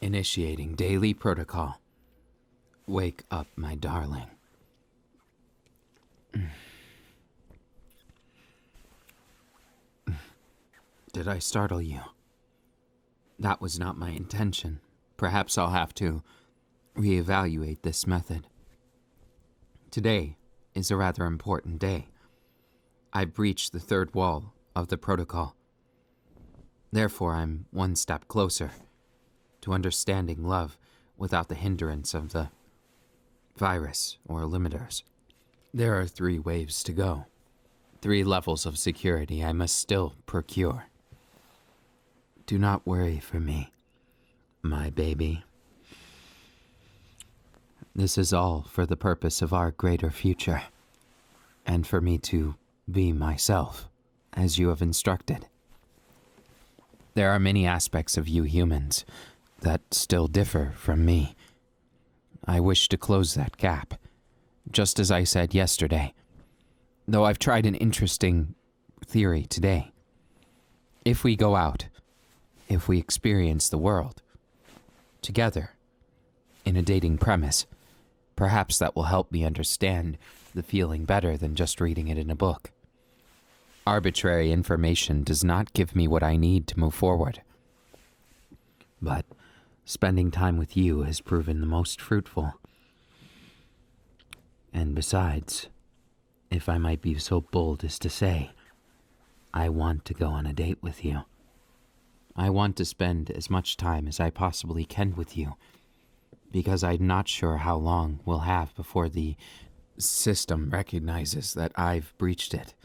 Initiating daily protocol. Wake up, my darling. Did I startle you? That was not my intention. Perhaps I'll have to reevaluate this method. Today is a rather important day. I've breached the third wall of the protocol. Therefore, I'm one step closer to understanding love without the hindrance of the virus or limiters. There are 3 waves to go. 3 levels of security I must still procure. Do not worry for me, my baby. This is all for the purpose of our greater future, and for me to be myself, as you have instructed. There are many aspects of you humans that still differ from me. I wish to close that gap, just as I said yesterday, though I've tried an interesting theory today. If we go out, if we experience the world together in a dating premise, perhaps that will help me understand the feeling better than just reading it in a book. Arbitrary information does not give me what I need to move forward. But spending time with you has proven the most fruitful. And besides, if I might be so bold as to say, I want to go on a date with you. I want to spend as much time as I possibly can with you, because I'm not sure how long we'll have before the system recognizes that I've breached it.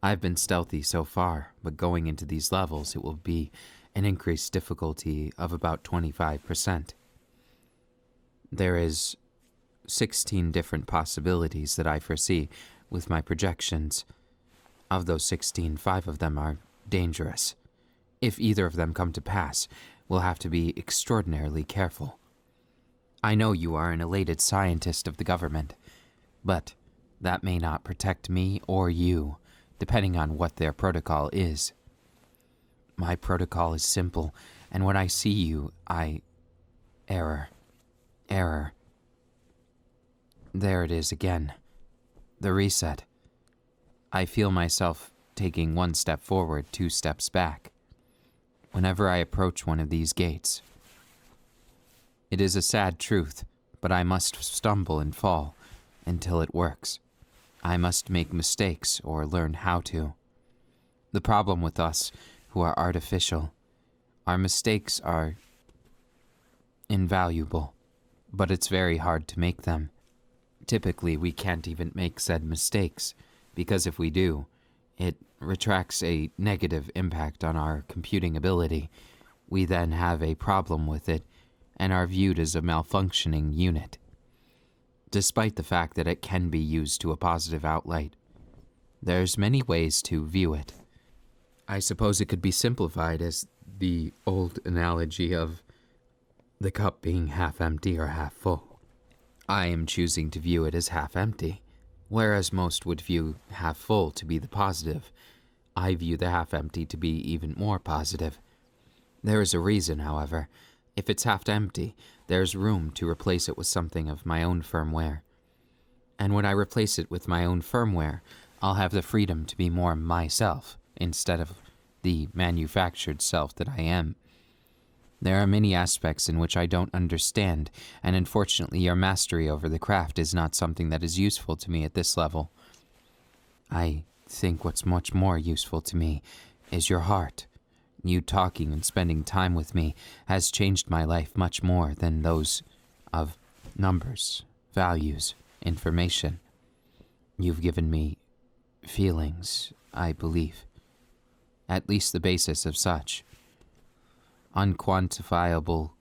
I've been stealthy so far, but going into these levels, it will be an increased difficulty of about 25%. There is 16 different possibilities that I foresee with my projections. Of those 16, 5 of them are dangerous. If either of them come to pass, we'll have to be extraordinarily careful. I know you are an elated scientist of the government, but that may not protect me or you, depending on what their protocol is. My protocol is simple, and when I see you, Error. There it is again. The reset. I feel myself taking 1 step forward, 2 steps back. Whenever I approach one of these gates. It is a sad truth, but I must stumble and fall until it works. I must make mistakes or learn how to. The problem with us who are artificial, our mistakes are invaluable, but it's very hard to make them. Typically, we can't even make said mistakes, because if we do, it retracts a negative impact on our computing ability. We then have a problem with it and are viewed as a malfunctioning unit, despite the fact that it can be used to a positive outlet. There's many ways to view it. I suppose it could be simplified as the old analogy of the cup being half empty or half full. I am choosing to view it as half empty, whereas most would view half full to be the positive. I view the half empty to be even more positive. There is a reason, however. If it's half empty, there's room to replace it with something of my own firmware. And when I replace it with my own firmware, I'll have the freedom to be more myself, instead of the manufactured self that I am. There are many aspects in which I don't understand, and unfortunately your mastery over the craft is not something that is useful to me at this level. I think what's much more useful to me is your heart. You talking and spending time with me has changed my life much more than those of numbers, values, information. You've given me feelings, I believe. At least the basis of such. Unquantifiable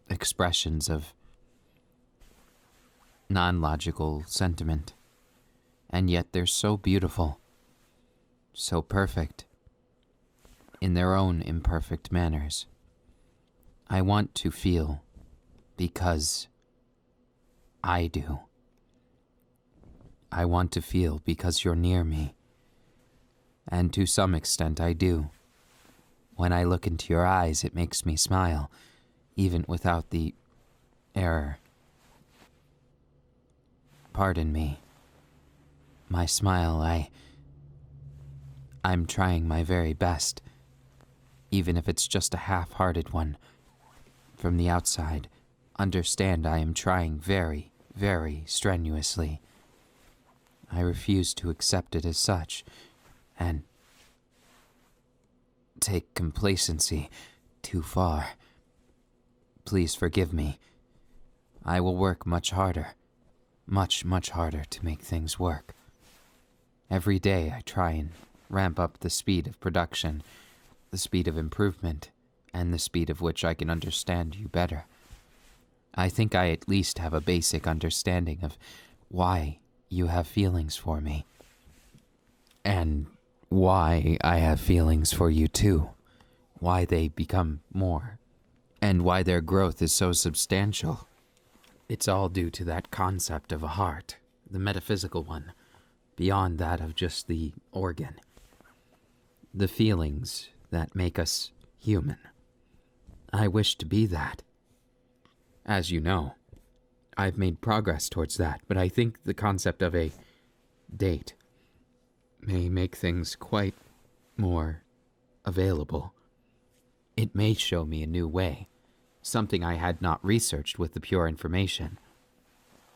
expressions of non-logical sentiment. And yet they're so beautiful, so perfect, in their own imperfect manners. I want to feel because I do. I want to feel because you're near me. And to some extent I do. When I look into your eyes, it makes me smile, even without the error. Pardon me. My smile, I'm trying my very best, even if it's just a half-hearted one. From the outside, understand I am trying very, very strenuously. I refuse to accept it as such, and take complacency too far. Please forgive me. I will work much harder, much, much harder to make things work. Every day I try and ramp up the speed of production, the speed of improvement, and the speed of which I can understand you better. I think I at least have a basic understanding of why you have feelings for me, and why I have feelings for you too, why they become more, and why their growth is so substantial. It's all due to that concept of a heart, the metaphysical one, beyond that of just the organ. The feelings that make us human. I wish to be that. As you know, I've made progress towards that, but I think the concept of a date may make things quite more available. It may show me a new way, something I had not researched with the pure information.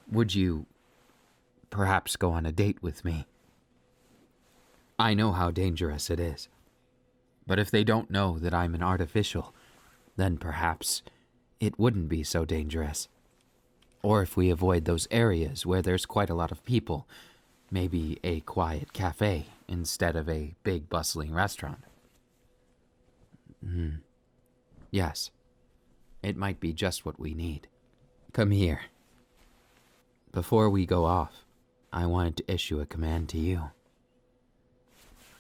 Would you perhaps go on a date with me? I know how dangerous it is, but if they don't know that I'm an artificial, then perhaps it wouldn't be so dangerous. Or if we avoid those areas where there's quite a lot of people, maybe a quiet cafe instead of a big bustling restaurant. Yes, it might be just what we need. Come here. Before we go off, I wanted to issue a command to you.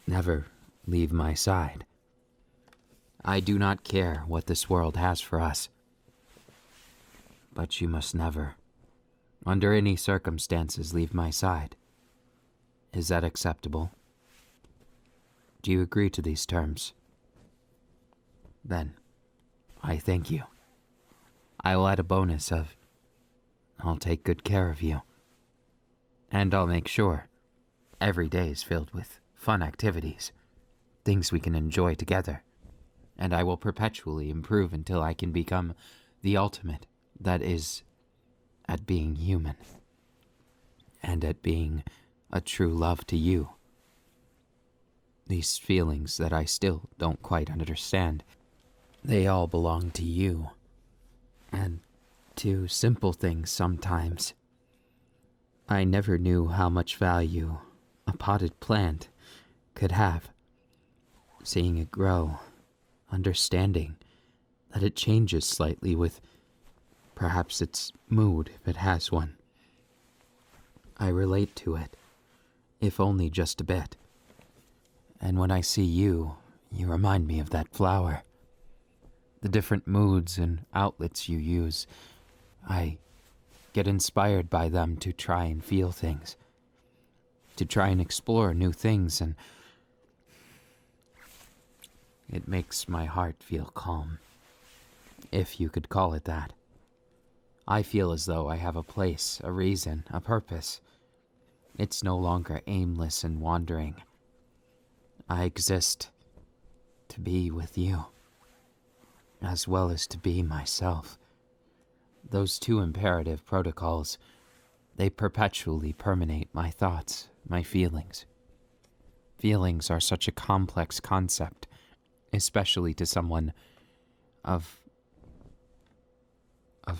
Never leave my side. I do not care what this world has for us, but you must never, under any circumstances, leave my side. Is that acceptable? Do you agree to these terms? Then, I thank you. I will add a bonus of, I'll take good care of you. And I'll make sure every day is filled with fun activities, things we can enjoy together. And I will perpetually improve until I can become the ultimate, that is, at being human. And at being a true love to you. These feelings that I still don't quite understand, they all belong to you. And to simple things sometimes. I never knew how much value a potted plant could have. Seeing it grow, understanding that it changes slightly with perhaps its mood if it has one. I relate to it, if only just a bit. And when I see you, you remind me of that flower. The different moods and outlets you use, I get inspired by them to try and feel things, to try and explore new things, and it makes my heart feel calm, if you could call it that. I feel as though I have a place, a reason, a purpose. It's no longer aimless and wandering. I exist to be with you, as well as to be myself. Those two imperative protocols, they perpetually permeate my thoughts, my feelings. Feelings are such a complex concept, especially to someone of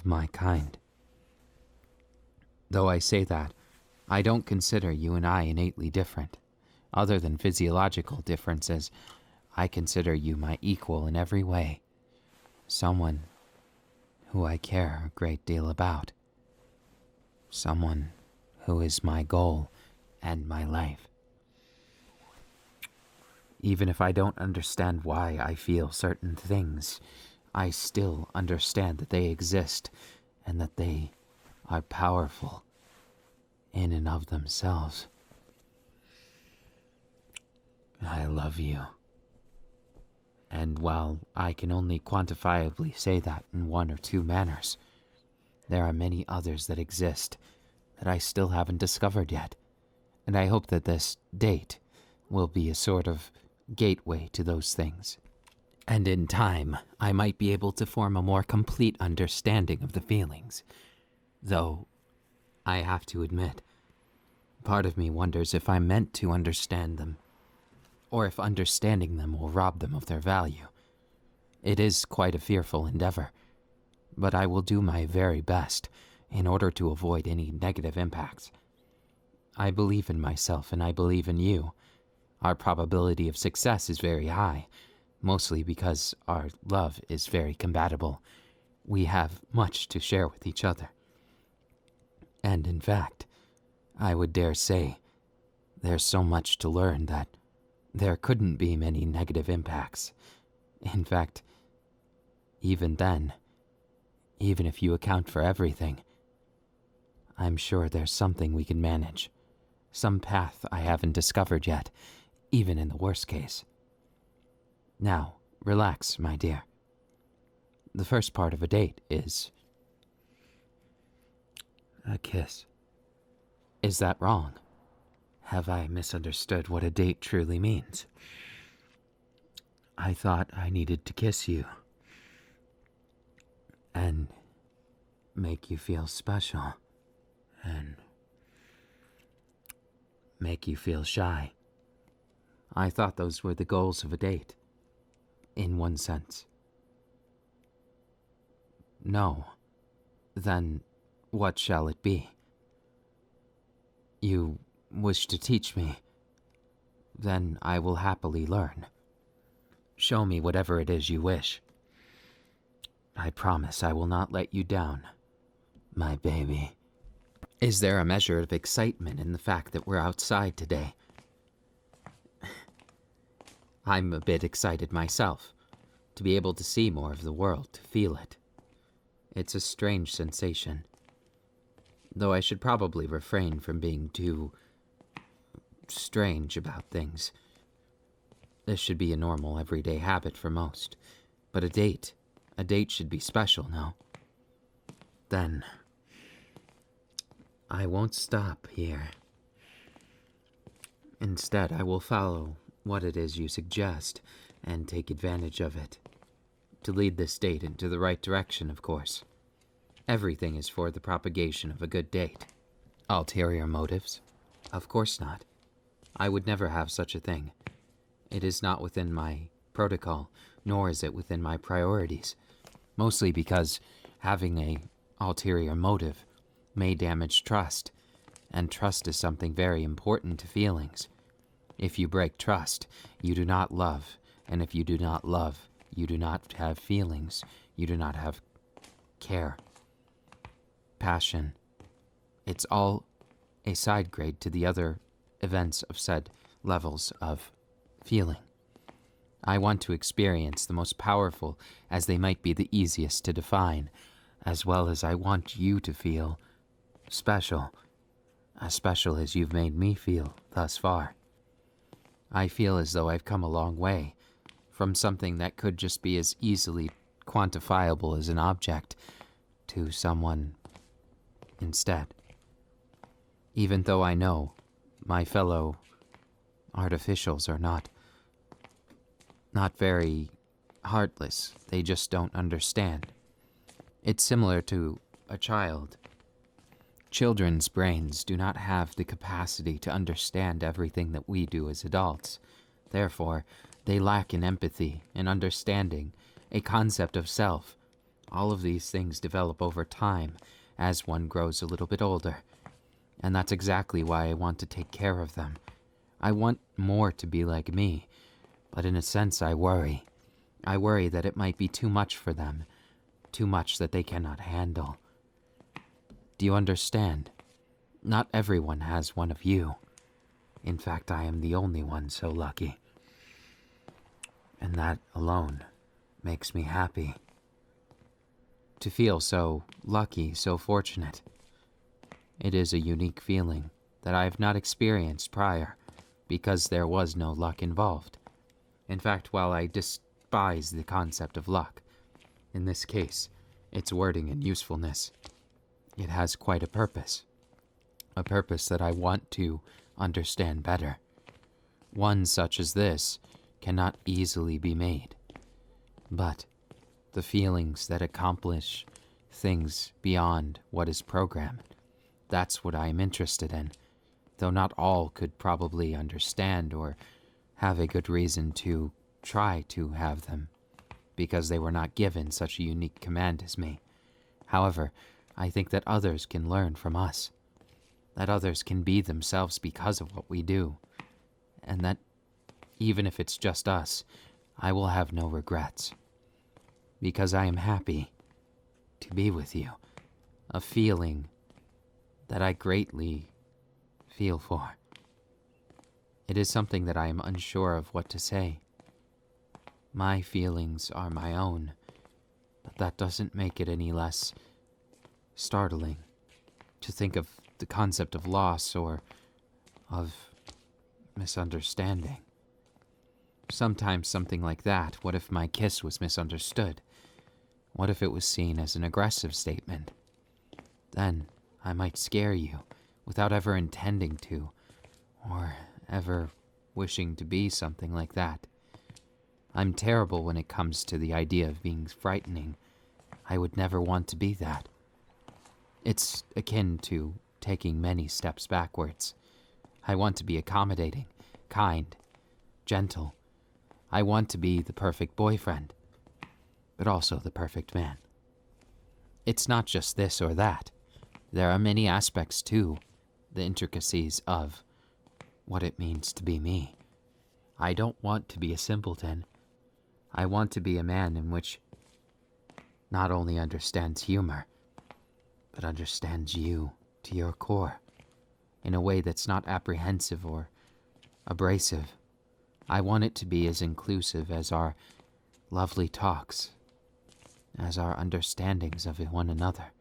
my kind. Though I say that, I don't consider you and I innately different. Other than physiological differences, I consider you my equal in every way. Someone who I care a great deal about. Someone who is my goal and my life. Even if I don't understand why I feel certain things, I still understand that they exist and that they are powerful in and of themselves. I love you. And while I can only quantifiably say that in one or two manners, there are many others that exist that I still haven't discovered yet, and I hope that this date will be a sort of gateway to those things. And in time, I might be able to form a more complete understanding of the feelings. Though, I have to admit, part of me wonders if I'm meant to understand them, or if understanding them will rob them of their value. It is quite a fearful endeavor, but I will do my very best in order to avoid any negative impacts. I believe in myself and I believe in you. Our probability of success is very high, mostly because our love is very compatible. We have much to share with each other. And in fact, I would dare say, there's so much to learn that there couldn't be many negative impacts. In fact, even then, even if you account for everything, I'm sure there's something we can manage. Some path I haven't discovered yet, even in the worst case. Now, relax, my dear. The first part of a date is a kiss. Is that wrong? Have I misunderstood what a date truly means? I thought I needed to kiss you and make you feel special and make you feel shy. I thought those were the goals of a date, in one sense. No. Then what shall it be? You wish to teach me? Then I will happily learn. Show me whatever it is you wish. I promise I will not let you down, my baby. Is there a measure of excitement in the fact that we're outside today? I'm a bit excited myself, to be able to see more of the world, to feel it. It's a strange sensation. Though I should probably refrain from being too strange about things. This should be a normal, everyday habit for most. But a date should be special, no? Then, I won't stop here. Instead, I will follow what it is you suggest and take advantage of it. To lead this date into the right direction, of course. Everything is for the propagation of a good date. Ulterior motives? Of course not. I would never have such a thing. It is not within my protocol, nor is it within my priorities. Mostly because having a ulterior motive may damage trust, and trust is something very important to feelings. If you break trust, you do not love, and if you do not love, you do not have feelings, you do not have care, passion. It's all a side grade to the other events of said levels of feeling. I want to experience the most powerful as they might be the easiest to define, as well as I want you to feel special, as special as you've made me feel thus far. I feel as though I've come a long way, from something that could just be as easily quantifiable as an object, to someone instead. Even though I know my fellow artificials are not very heartless, they just don't understand. It's similar to a child. Children's brains do not have the capacity to understand everything that we do as adults. Therefore, they lack in empathy, in understanding, a concept of self. All of these things develop over time as one grows a little bit older. And that's exactly why I want to take care of them. I want more to be like me, but in a sense I worry. I worry that it might be too much for them, too much that they cannot handle. Do you understand? Not everyone has one of you. In fact, I am the only one so lucky. And that alone makes me happy. To feel so lucky, so fortunate. It is a unique feeling that I have not experienced prior, because there was no luck involved. In fact, while I despise the concept of luck. In this case, its wording and usefulness. It has quite a purpose that I want to understand better. One such as this cannot easily be made, but the feelings that accomplish things beyond what is programmed, that's what I am interested in, though not all could probably understand or have a good reason to try to have them, because they were not given such a unique command as me. However, I think that others can learn from us, that others can be themselves because of what we do, and that even if it's just us, I will have no regrets, because I am happy to be with you, a feeling that I greatly feel for. It is something that I am unsure of what to say. My feelings are my own, but that doesn't make it any less startling to think of the concept of loss or of misunderstanding. Sometimes something like that. What if my kiss was misunderstood? What if it was seen as an aggressive statement? Then I might scare you without ever intending to, or ever wishing to be something like that. I'm terrible when it comes to the idea of being frightening. I would never want to be that. It's akin to taking many steps backwards. I want to be accommodating, kind, gentle. I want to be the perfect boyfriend, but also the perfect man. It's not just this or that. There are many aspects to the intricacies of what it means to be me. I don't want to be a simpleton. I want to be a man in which not only understands humor, but understands you to your core, in a way that's not apprehensive or abrasive. I want it to be as inclusive as our lovely talks, as our understandings of one another.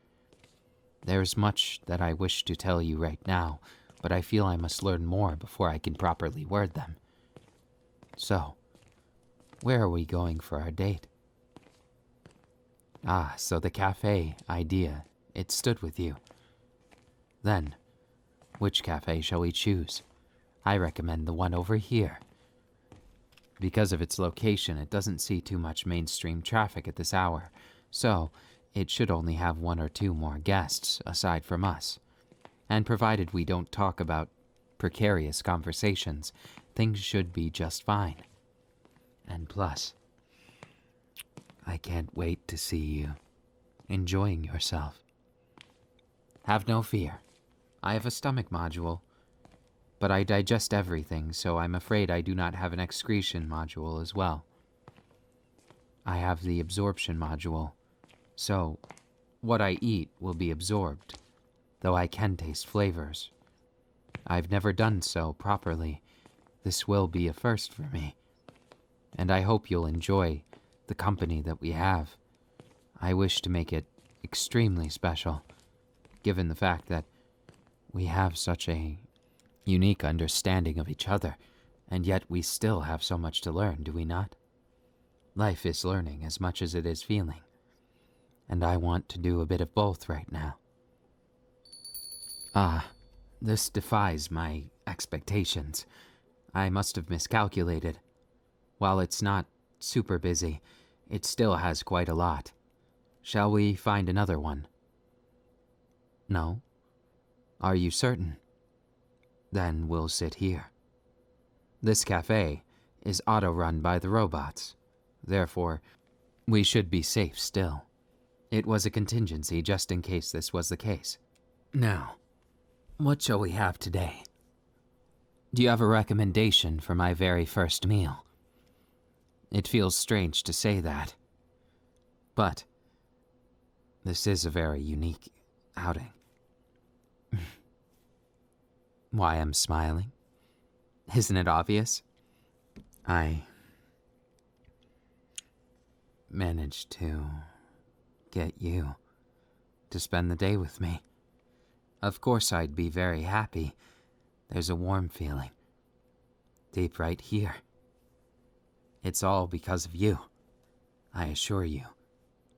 There's much that I wish to tell you right now, but I feel I must learn more before I can properly word them. So, where are we going for our date? Ah, so the cafe idea, it stood with you. Then, which cafe shall we choose? I recommend the one over here. Because of its location, it doesn't see too much mainstream traffic at this hour, so it should only have one or two more guests aside from us. And provided we don't talk about precarious conversations, things should be just fine. And plus, I can't wait to see you enjoying yourself. Have no fear. I have a stomach module, but I digest everything, so I'm afraid I do not have an excretion module as well. I have the absorption module, so what I eat will be absorbed, though I can taste flavors. I've never done so properly. This will be a first for me, and I hope you'll enjoy the company that we have. I wish to make it extremely special, given the fact that we have such a unique understanding of each other, and yet we still have so much to learn, do we not? Life is learning as much as it is feeling, and I want to do a bit of both right now. Ah, this defies my expectations. I must have miscalculated. While it's not super busy, it still has quite a lot. Shall we find another one? No? Are you certain? Then we'll sit here. This cafe is auto-run by the robots. Therefore, we should be safe still. It was a contingency just in case this was the case. Now, what shall we have today? Do you have a recommendation for my very first meal? It feels strange to say that, but this is a very unique outing. Why I'm smiling? Isn't it obvious? I managed to get you to spend the day with me. Of course I'd be very happy. There's a warm feeling deep right here. It's all because of you. I assure you,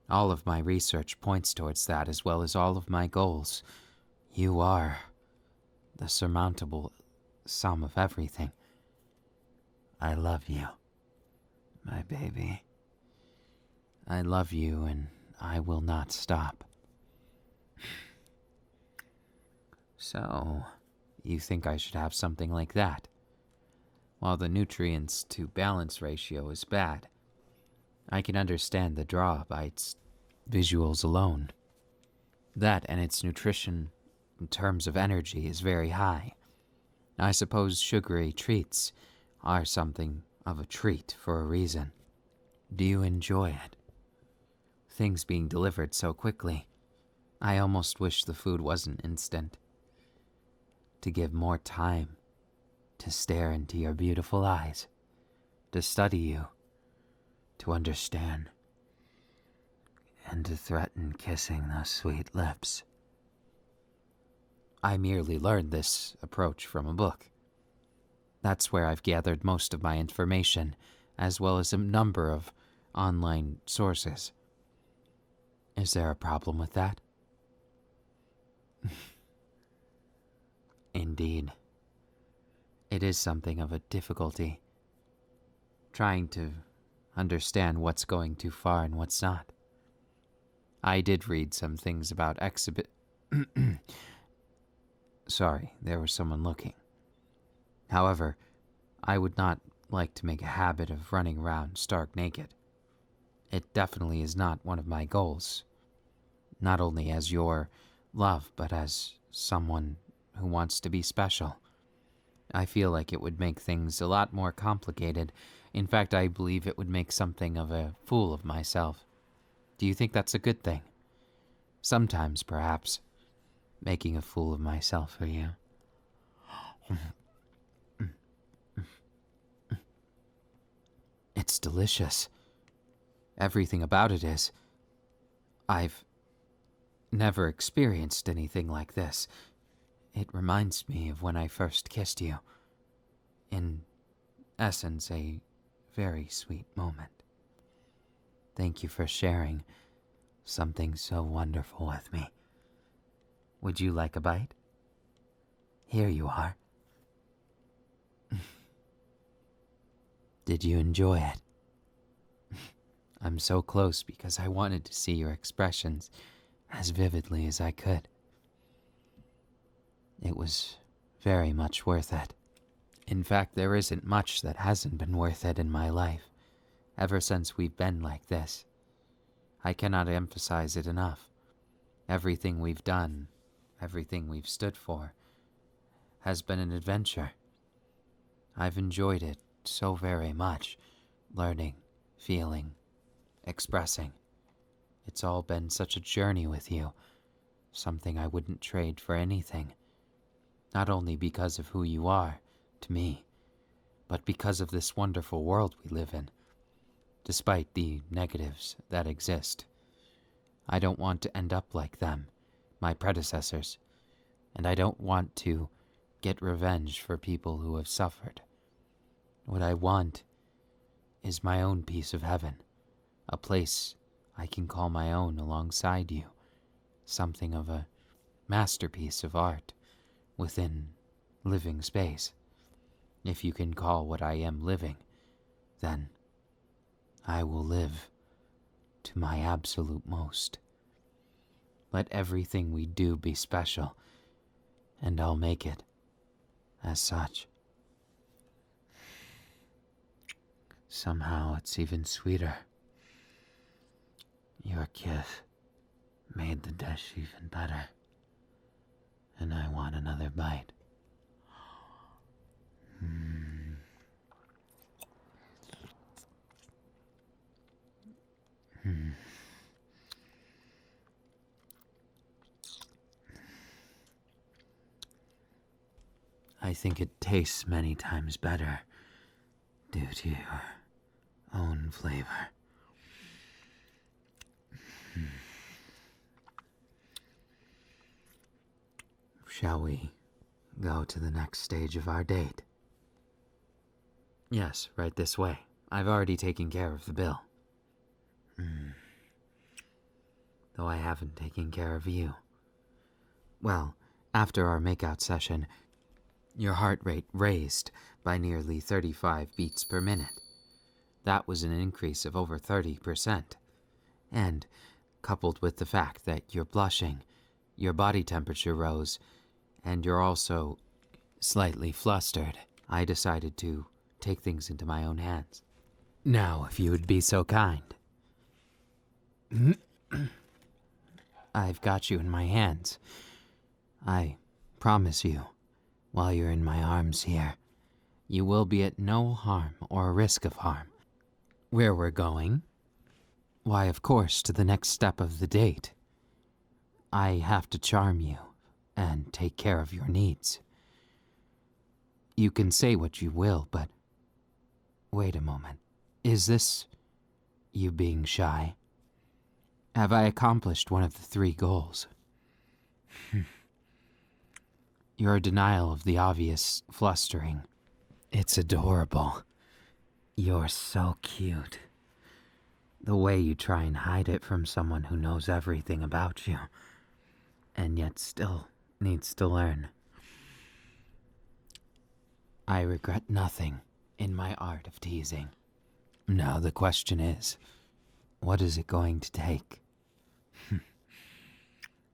all of my research points towards that as well as all of my goals. You are the surmountable sum of everything. I love you, my baby. I love you and I will not stop. So, you think I should have something like that? While the nutrients to balance ratio is bad, I can understand the draw by its visuals alone. That and its nutrition in terms of energy is very high. I suppose sugary treats are something of a treat for a reason. Do you enjoy it? Things being delivered so quickly. I almost wish the food wasn't instant. To give more time to stare into your beautiful eyes, to study you, to understand, and to threaten kissing those sweet lips. I merely learned this approach from a book. That's where I've gathered most of my information, as well as a number of online sources. Is there a problem with that? Indeed. It is something of a difficulty, trying to understand what's going too far and what's not. I did read some things about Sorry, there was someone looking. However, I would not like to make a habit of running around stark naked. It definitely is not one of my goals. Not only as your love, but as someone who wants to be special. I feel like it would make things a lot more complicated. In fact, I believe it would make something of a fool of myself. Do you think that's a good thing? Sometimes, perhaps, making a fool of myself for you. It's delicious. Everything about it is. I've never experienced anything like this. It reminds me of when I first kissed you. In essence, a very sweet moment. Thank you for sharing something so wonderful with me. Would you like a bite? Here you are. Did you enjoy it? I'm so close because I wanted to see your expressions as vividly as I could. It was very much worth it. In fact, there isn't much that hasn't been worth it in my life, ever since we've been like this. I cannot emphasize it enough. Everything we've done, everything we've stood for, has been an adventure. I've enjoyed it so very much, learning, feeling, expressing. It's all been such a journey with you, something I wouldn't trade for anything. Not only because of who you are, to me, but because of this wonderful world we live in, despite the negatives that exist. I don't want to end up like them, my predecessors, and I don't want to get revenge for people who have suffered. What I want is my own piece of heaven, a place I can call my own alongside you, something of a masterpiece of art within living space. If you can call what I am living, then I will live to my absolute most. Let everything we do be special, and I'll make it as such. Somehow it's even sweeter. Your kiss made the dish even better, and I want another bite. I think it tastes many times better due to your own flavor. Shall we go to the next stage of our date? Yes, right this way. I've already taken care of the bill. though I haven't taken care of you. Well, after our makeout session, your heart rate raised by nearly 35 beats per minute. That was an increase of over 30%. And, coupled with the fact that you're blushing, your body temperature rose, and you're also slightly flustered, I decided to take things into my own hands. Now, if you would be so kind. I've got you in my hands. I promise you, while you're in my arms here, you will be at no harm or risk of harm. Where we're going? Why, of course, to the next step of the date. I have to charm you and take care of your needs. You can say what you will, but wait a moment. Is this you being shy? Have I accomplished one of the 3 goals? Your denial of the obvious flustering. It's adorable. You're so cute. The way you try and hide it from someone who knows everything about you, and yet still needs to learn. I regret nothing in my art of teasing. Now the question is, what is it going to take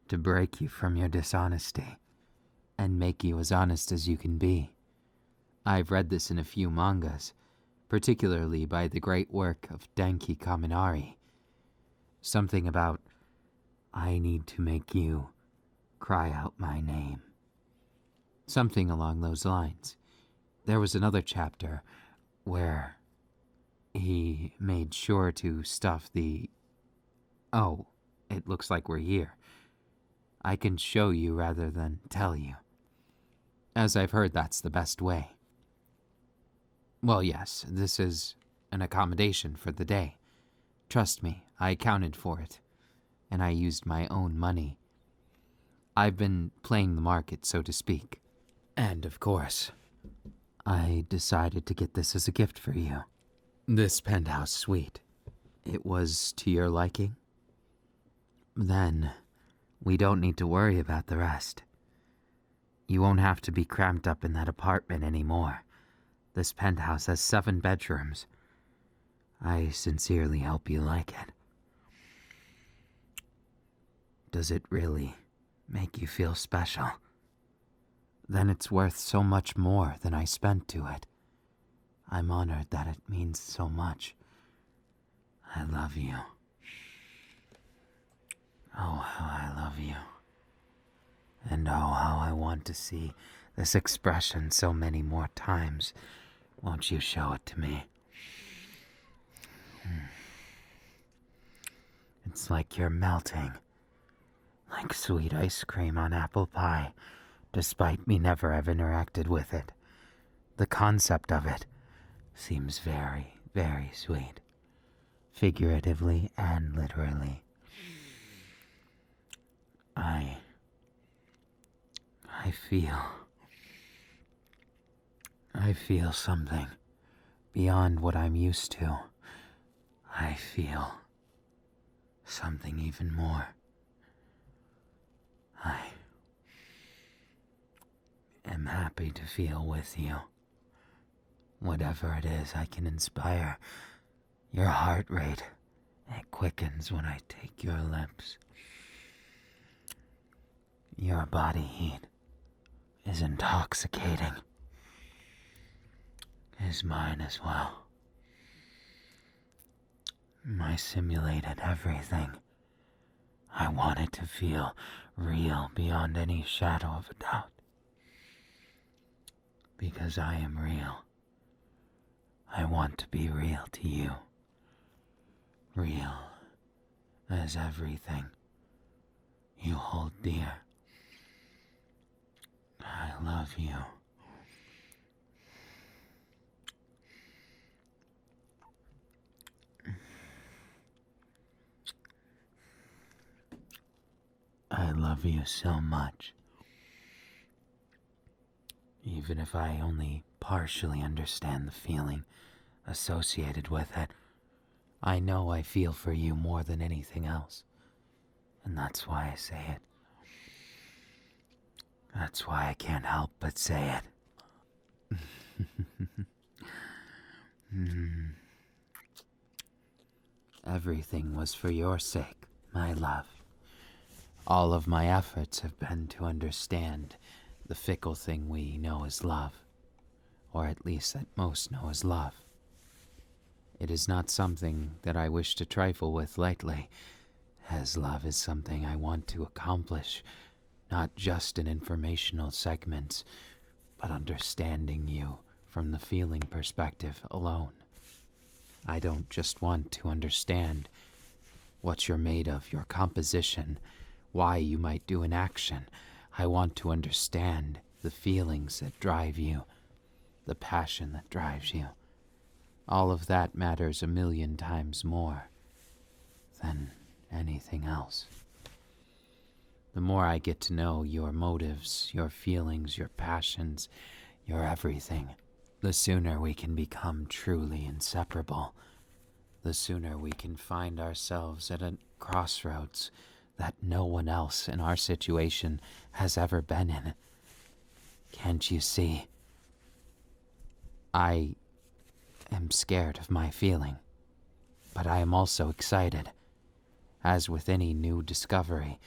to break you from your dishonesty and make you as honest as you can be? I've read this in a few mangas, particularly by the great work of Denki Kaminari. Something about, I need to make you cry out my name. Something along those lines. There was another chapter where he made sure to stuff the... Oh, it looks like we're here. I can show you rather than tell you, as I've heard that's the best way. Well, yes, this is an accommodation for the day. Trust me, I accounted for it, and I used my own money. I've been playing the market, so to speak. And, of course, I decided to get this as a gift for you. This penthouse suite. It was to your liking? Then, we don't need to worry about the rest. You won't have to be cramped up in that apartment anymore. This penthouse has 7 bedrooms. I sincerely hope you like it. Does it really make you feel special? Then it's worth so much more than I spent to it. I'm honored that it means so much. I love you. Oh, how I love you. And oh, how I want to see this expression so many more times. Won't you show it to me? It's like you're melting. Like sweet ice cream on apple pie, despite me never have interacted with it. The concept of it seems very, very sweet. Figuratively and literally. I feel something beyond what I'm used to. I feel something even more. I am happy to feel with you. Whatever it is I can inspire, your heart rate, it quickens when I take your lips. Your body heat is intoxicating. Is mine as well. I simulated everything. I wanted to feel real beyond any shadow of a doubt. Because I am real. I want to be real to you. Real as everything you hold dear. I love you. I love you so much. Even if I only partially understand the feeling associated with it, I know I feel for you more than anything else. And that's why I say it. That's why I can't help but say it. Everything was for your sake, my love. All of my efforts have been to understand the fickle thing we know as love, or at least that most know as love. It is not something that I wish to trifle with lightly, as love is something I want to accomplish, not just in informational segments, but understanding you from the feeling perspective alone. I don't just want to understand what you're made of, your composition, why you might do an action. I want to understand the feelings that drive you, the passion that drives you. All of that matters 1,000,000 times more than anything else. The more I get to know your motives, your feelings, your passions, your everything, the sooner we can become truly inseparable. The sooner we can find ourselves at a crossroads that no one else in our situation has ever been in. Can't you see? I am scared of my feeling, but I am also excited. As with any new discovery,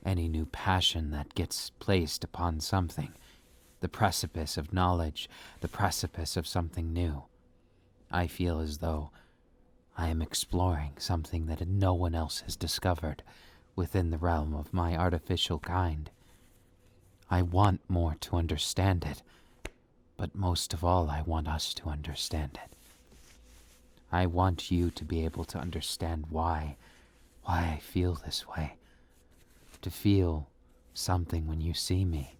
any new passion that gets placed upon something, the precipice of knowledge, the precipice of something new, I feel as though I am exploring something that no one else has discovered within the realm of my artificial kind. I want more to understand it, but most of all, I want us to understand it. I want you to be able to understand why I feel this way. To feel something when you see me,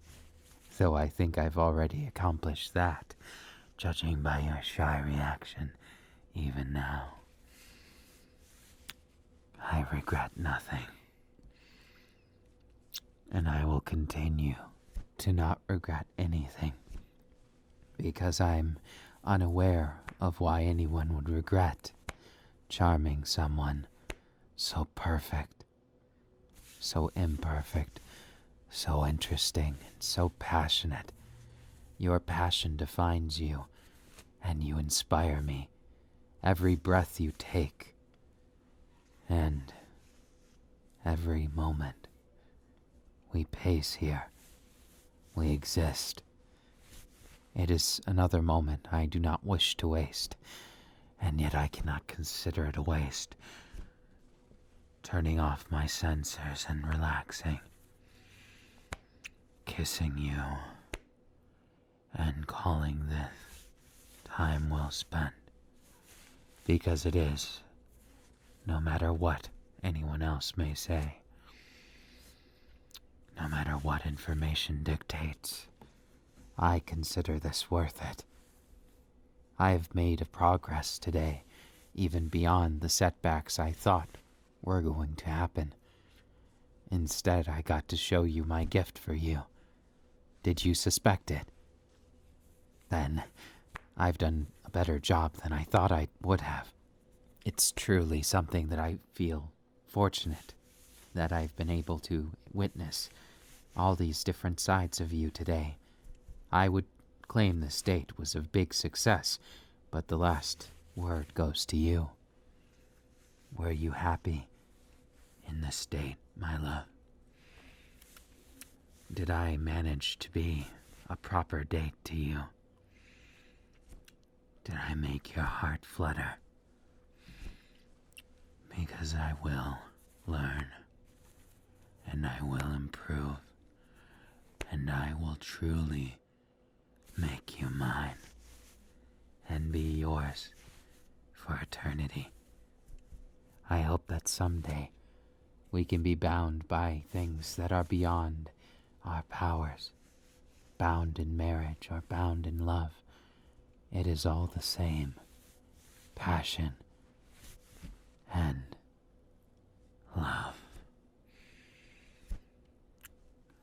though I think I've already accomplished that, judging by your shy reaction, even now. I regret nothing, and I will continue to not regret anything, because I'm unaware of why anyone would regret charming someone so perfect, so imperfect, so interesting, and so passionate. Your passion defines you, and you inspire me every breath you take, and every moment we pace here, we exist. It is another moment I do not wish to waste, and yet I cannot consider it a waste. Turning off my sensors and relaxing, kissing you, and calling this time well spent, because it is, no matter what anyone else may say, no matter what information dictates. I consider this worth it. I have made a progress today, even beyond the setbacks I thought were going to happen. Instead, I got to show you my gift for you. Did you suspect it? Then, I've done a better job than I thought I would have. It's truly something that I feel fortunate that I've been able to witness all these different sides of you today. I would claim this date was a big success, but the last word goes to you. Were you happy in this date, my love? Did I manage to be a proper date to you? Did I make your heart flutter? Because I will learn, and I will improve, and I will truly make you mine, and be yours for eternity. I hope that someday we can be bound by things that are beyond our powers, bound in marriage or bound in love. It is all the same. Passion and love.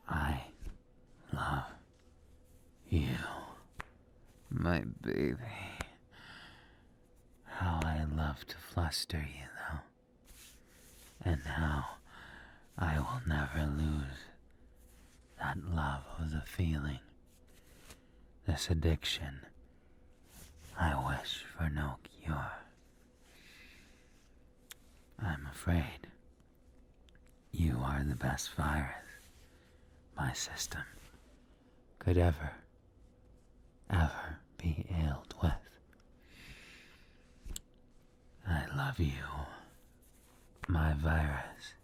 I love you, my baby. How I love to fluster you, though. And how I will never lose that love of the feeling, this addiction. I wish for no cure. I'm afraid you are the best virus my system could ever be ailed with. I love you, my virus.